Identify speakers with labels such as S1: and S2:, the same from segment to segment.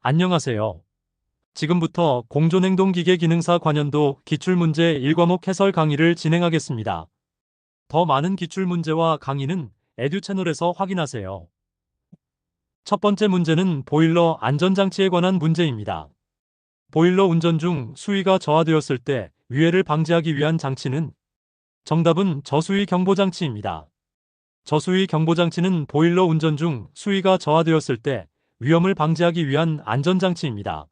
S1: 안녕하세요. 지금부터 공존행동기계 기능사 관연도 기출문제 1과목 해설 강의를 진행하겠습니다. 더 많은 기출문제와 강의는 에듀 채널에서 확인하세요. 첫 번째 문제는 보일러 안전장치에 관한 문제입니다. 보일러 운전 중 수위가 저하되었을 때 위해를 방지하기 위한 장치는 정답은 저수위 경보장치입니다. 저수위 경보장치는 보일러 운전 중 수위가 저하되었을 때 위험을 방지하기 위한 안전장치입니다.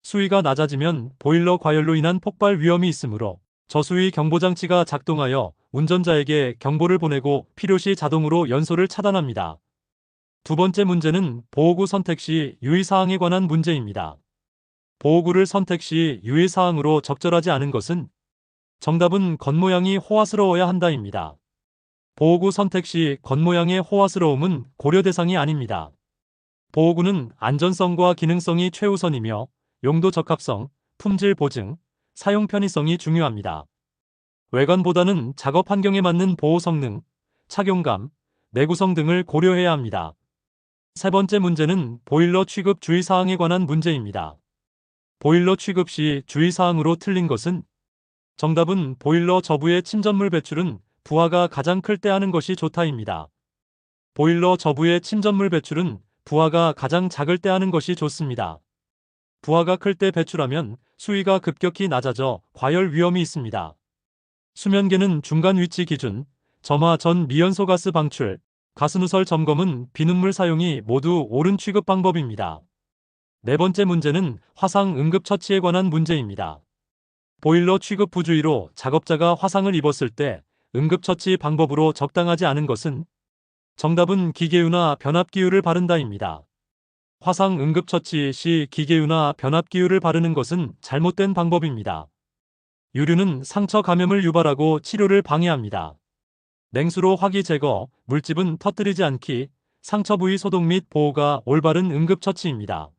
S1: 수위가 낮아지면 보일러 과열로 인한 폭발 위험이 있으므로 저수위 경보장치가 작동하여 운전자에게 경보를 보내고 필요시 자동으로 연소를 차단합니다. 두 번째 문제는 보호구 선택 시 유의사항에 관한 문제입니다. 보호구를 선택 시 유의사항으로 적절하지 않은 것은 정답은 겉모양이 호화스러워야 한다입니다. 보호구 선택 시 겉모양의 호화스러움은 고려 대상이 아닙니다. 보호구는 안전성과 기능성이 최우선이며 용도 적합성, 품질 보증, 사용 편의성이 중요합니다. 외관보다는 작업 환경에 맞는 보호 성능, 착용감, 내구성 등을 고려해야 합니다. 세 번째 문제는 보일러 취급 주의사항에 관한 문제입니다. 보일러 취급 시 주의사항으로 틀린 것은 정답은 보일러 저부의 침전물 배출은 부하가 가장 클 때 하는 것이 좋다입니다. 보일러 저부의 침전물 배출은 부하가 가장 작을 때 하는 것이 좋습니다. 부하가 클 때 배출하면 수위가 급격히 낮아져 과열 위험이 있습니다. 수면계는 중간 위치 기준, 점화 전 미연소 가스 방출, 가스누설 점검은 비눗물 사용이 모두 옳은 취급 방법입니다. 네 번째 문제는 화상 응급처치에 관한 문제입니다. 보일러 취급 부주의로 작업자가 화상을 입었을 때 응급처치 방법으로 적당하지 않은 것은 정답은 기계유나 변압기유를 바른다입니다. 화상 응급처치 시 기계유나 변압기유를 바르는 것은 잘못된 방법입니다. 유류는 상처 감염을 유발하고 치료를 방해합니다. 냉수로 화기 제거, 물집은 터뜨리지 않기, 상처 부위 소독 및 보호가 올바른 응급처치입니다.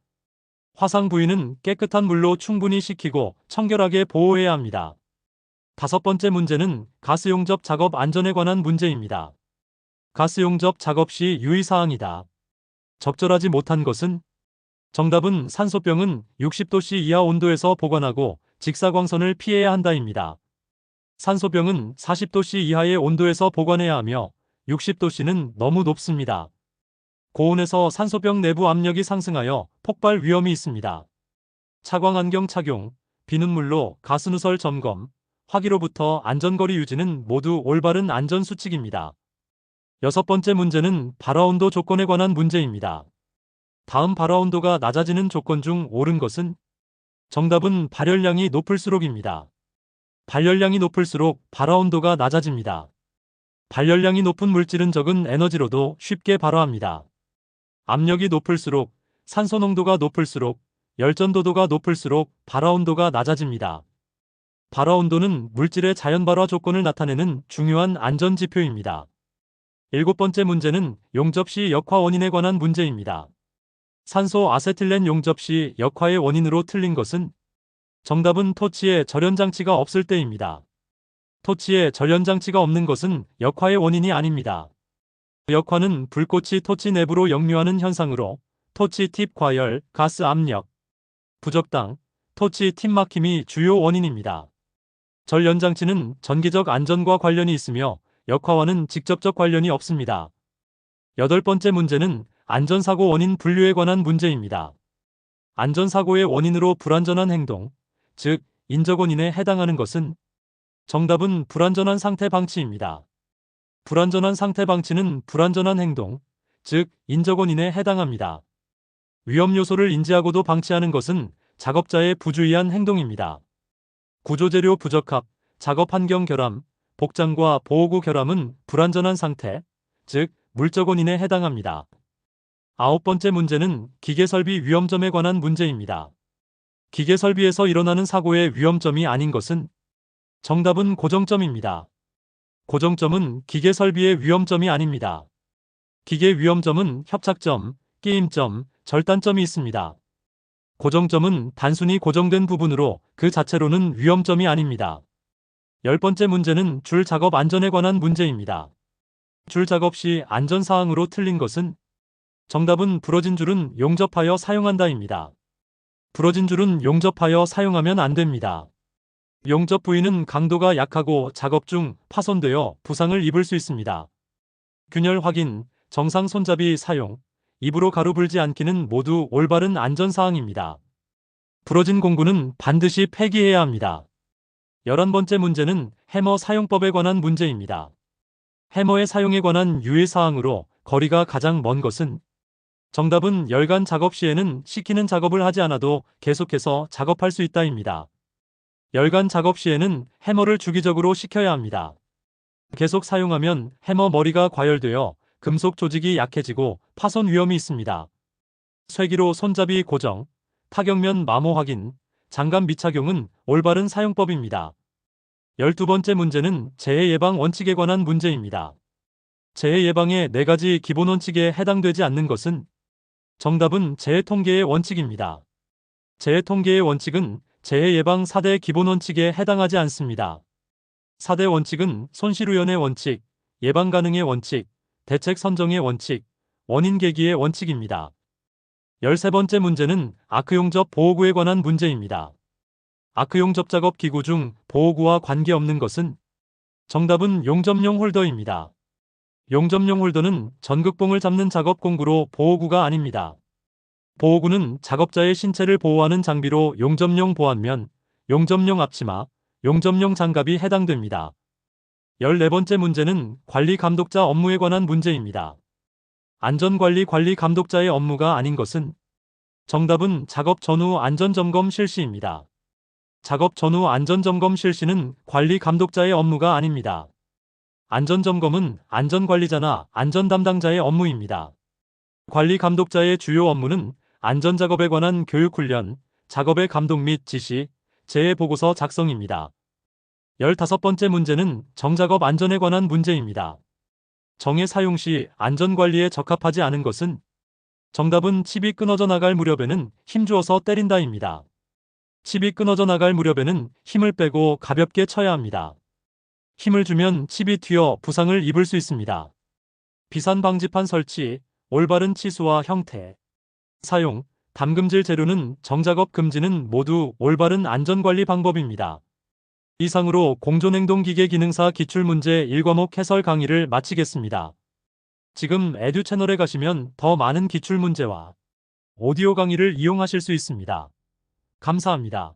S1: 화상 부위는 깨끗한 물로 충분히 식히고 청결하게 보호해야 합니다. 다섯 번째 문제는 가스용접 작업 안전에 관한 문제입니다. 가스용접 작업 시 유의사항이다. 적절하지 못한 것은 정답은 산소병은 60도씨 이하 온도에서 보관하고 직사광선을 피해야 한다입니다. 산소병은 40도씨 이하의 온도에서 보관해야 하며 60도씨는 너무 높습니다. 고온에서 산소병 내부 압력이 상승하여 폭발 위험이 있습니다. 차광안경 착용, 비눗물로 가스누설 점검, 화기로부터 안전거리 유지는 모두 올바른 안전수칙입니다. 여섯 번째 문제는 발화온도 조건에 관한 문제입니다. 다음 발화온도가 낮아지는 조건 중 옳은 것은 정답은 발열량이 높을수록입니다. 발열량이 높을수록 발화온도가 낮아집니다. 발열량이 높은 물질은 적은 에너지로도 쉽게 발화합니다. 압력이 높을수록, 산소 농도가 높을수록, 열전도도가 높을수록 발화온도가 낮아집니다. 발화온도는 물질의 자연 발화 조건을 나타내는 중요한 안전지표입니다. 일곱 번째 문제는 용접 시 역화 원인에 관한 문제입니다. 산소 아세틸렌 용접 시 역화의 원인으로 틀린 것은 정답은 토치에 절연장치가 없을 때입니다. 토치에 절연장치가 없는 것은 역화의 원인이 아닙니다. 역화는 불꽃이 토치 내부로 역류하는 현상으로 토치 팁 과열, 가스 압력, 부적당, 토치 팁 막힘이 주요 원인입니다. 절연장치는 전기적 안전과 관련이 있으며 역화와는 직접적 관련이 없습니다. 여덟 번째 문제는 안전사고 원인 분류에 관한 문제입니다. 안전사고의 원인으로 불안전한 행동, 즉 인적원인에 해당하는 것은 정답은 불안전한 상태 방치입니다. 불안전한 상태 방치는 불안전한 행동, 즉 인적원인에 해당합니다. 위험 요소를 인지하고도 방치하는 것은 작업자의 부주의한 행동입니다. 구조재료 부적합, 작업 환경 결함, 복장과 보호구 결함은 불안전한 상태, 즉 물적 원인에 해당합니다. 아홉 번째 문제는 기계설비 위험점에 관한 문제입니다. 기계설비에서 일어나는 사고의 위험점이 아닌 것은 정답은 고정점입니다. 고정점은 기계설비의 위험점이 아닙니다. 기계 위험점은 협착점, 끼임점, 절단점이 있습니다. 고정점은 단순히 고정된 부분으로 그 자체로는 위험점이 아닙니다. 열 번째 문제는 줄 작업 안전에 관한 문제입니다. 줄 작업 시 안전사항으로 틀린 것은 정답은 부러진 줄은 용접하여 사용한다입니다. 부러진 줄은 용접하여 사용하면 안 됩니다. 용접 부위는 강도가 약하고 작업 중 파손되어 부상을 입을 수 있습니다. 균열 확인, 정상 손잡이 사용, 입으로 가루 불지 않기는 모두 올바른 안전사항입니다. 부러진 공구는 반드시 폐기해야 합니다. 11번째 문제는 해머 사용법에 관한 문제입니다. 해머의 사용에 관한 유의사항으로 거리가 가장 먼 것은 정답은 열간 작업 시에는 식히는 작업을 하지 않아도 계속해서 작업할 수 있다입니다. 열간 작업 시에는 해머를 주기적으로 식혀야 합니다. 계속 사용하면 해머 머리가 과열되어 금속 조직이 약해지고 파손 위험이 있습니다. 쇠기로 손잡이 고정, 타격면 마모 확인, 장갑 미착용은 올바른 사용법입니다. 12번째 문제는 재해 예방 원칙에 관한 문제입니다. 재해 예방의 4가지 기본 원칙에 해당되지 않는 것은 정답은 재해 통계의 원칙입니다. 재해 통계의 원칙은 재해 예방 4대 기본 원칙에 해당하지 않습니다. 4대 원칙은 손실우연의 원칙, 예방 가능의 원칙, 대책 선정의 원칙, 원인 계기의 원칙입니다. 13번째 문제는 아크용접 보호구에 관한 문제입니다. 아크용접 작업 기구 중 보호구와 관계없는 것은 정답은 용접용 홀더입니다. 용접용 홀더는 전극봉을 잡는 작업 공구로 보호구가 아닙니다. 보호구는 작업자의 신체를 보호하는 장비로 용접용 보안면, 용접용 앞치마, 용접용 장갑이 해당됩니다. 14번째 문제는 관리 감독자 업무에 관한 문제입니다. 안전관리 관리 감독자의 업무가 아닌 것은 정답은 작업 전후 안전점검 실시입니다. 작업 전후 안전점검 실시는 관리 감독자의 업무가 아닙니다. 안전점검은 안전관리자나 안전담당자의 업무입니다. 관리 감독자의 주요 업무는 안전작업에 관한 교육훈련, 작업의 감독 및 지시, 재해보고서 작성입니다. 15번째 문제는 정작업 안전에 관한 문제입니다. 정해 사용 시 안전관리에 적합하지 않은 것은 정답은 칩이 끊어져 나갈 무렵에는 힘주어서 때린다입니다. 칩이 끊어져 나갈 무렵에는 힘을 빼고 가볍게 쳐야 합니다. 힘을 주면 칩이 튀어 부상을 입을 수 있습니다. 비산 방지판 설치, 올바른 치수와 형태, 사용, 담금질 재료는 정작업 금지는 모두 올바른 안전관리 방법입니다. 이상으로 공존행동기계 기능사 기출문제 1과목 해설 강의를 마치겠습니다. 지금 에듀 채널에 가시면 더 많은 기출문제와 오디오 강의를 이용하실 수 있습니다. 감사합니다.